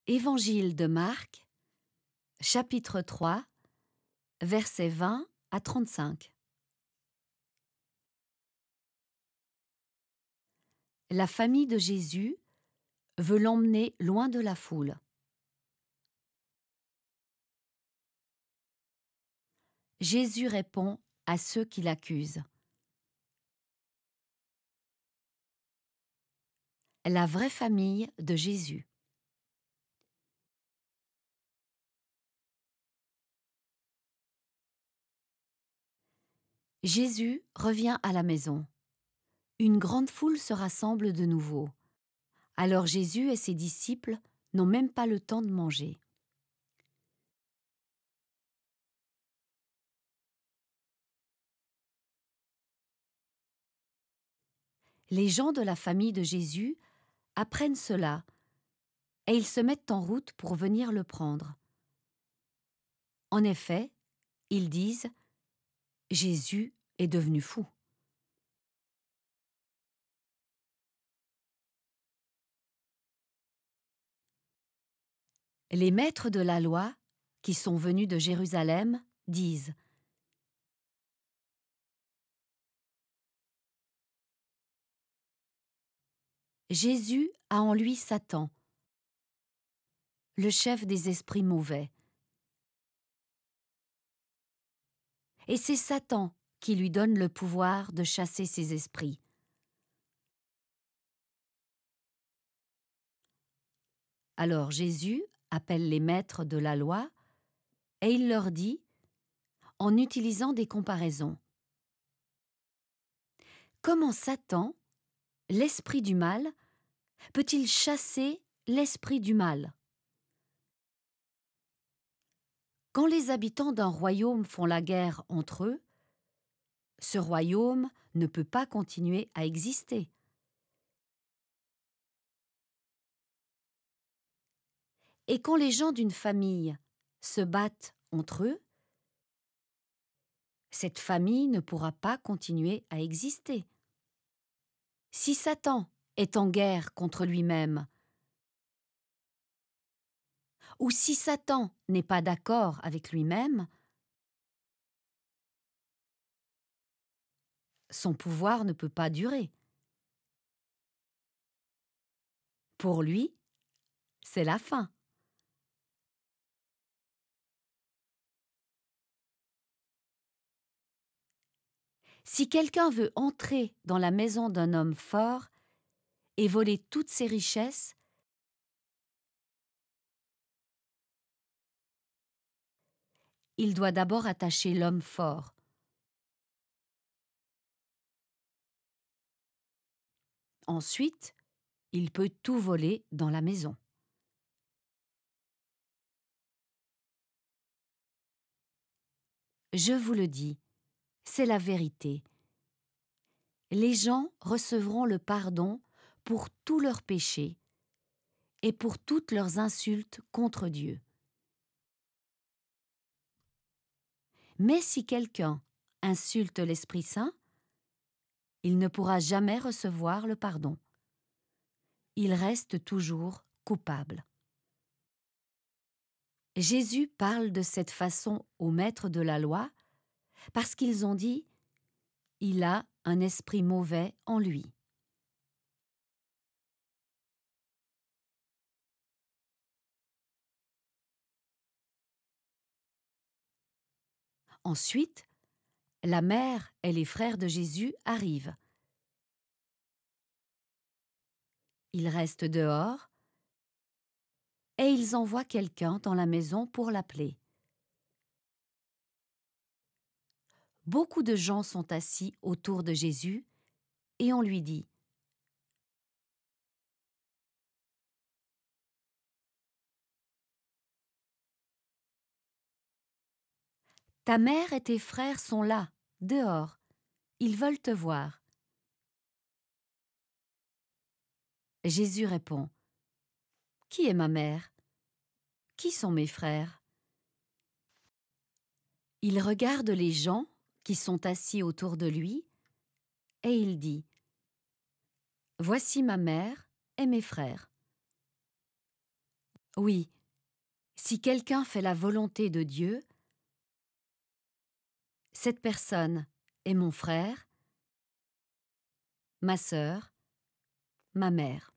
Évangile de Marc, chapitre 3, versets 20 à 35. La famille de Jésus veut l'emmener loin de la foule. Jésus répond à ceux qui l'accusent. La vraie famille de Jésus. Jésus revient à la maison. Une grande foule se rassemble de nouveau. Alors Jésus et ses disciples n'ont même pas le temps de manger. Les gens de la famille de Jésus apprennent cela et ils se mettent en route pour venir le prendre. En effet, ils disent « Jésus est devenu fou ». Les maîtres de la loi, qui sont venus de Jérusalem, disent « Jésus a en lui Satan, le chef des esprits mauvais. Et c'est Satan qui lui donne le pouvoir de chasser ces esprits. » Alors Jésus appelle les maîtres de la loi et il leur dit, en utilisant des comparaisons, « Comment Satan, l'esprit du mal, peut-il chasser l'esprit du mal ? Quand les habitants d'un royaume font la guerre entre eux, ce royaume ne peut pas continuer à exister. Et quand les gens d'une famille se battent entre eux, cette famille ne pourra pas continuer à exister. Si Satan est en guerre contre lui-même, ou si Satan n'est pas d'accord avec lui-même, son pouvoir ne peut pas durer. Pour lui, c'est la fin. Si quelqu'un veut entrer dans la maison d'un homme fort et voler toutes ses richesses, il doit d'abord attacher l'homme fort. Ensuite, il peut tout voler dans la maison. Je vous le dis, c'est la vérité. Les gens recevront le pardon pour tous leurs péchés et pour toutes leurs insultes contre Dieu. Mais si quelqu'un insulte l'Esprit Saint, il ne pourra jamais recevoir le pardon. Il reste toujours coupable. Jésus parle de cette façon aux maîtres de la loi parce qu'ils ont dit « Il a un esprit mauvais en lui ». Ensuite, la mère et les frères de Jésus arrivent. Ils restent dehors et ils envoient quelqu'un dans la maison pour l'appeler. Beaucoup de gens sont assis autour de Jésus et on lui dit « Ta mère et tes frères sont là, dehors, ils veulent te voir. » Jésus répond « Qui est ma mère ? Qui sont mes frères ?» Il regarde les gens qui sont assis autour de lui et il dit « Voici ma mère et mes frères. » Oui, si quelqu'un fait la volonté de Dieu, cette personne est mon frère, ma sœur, ma mère.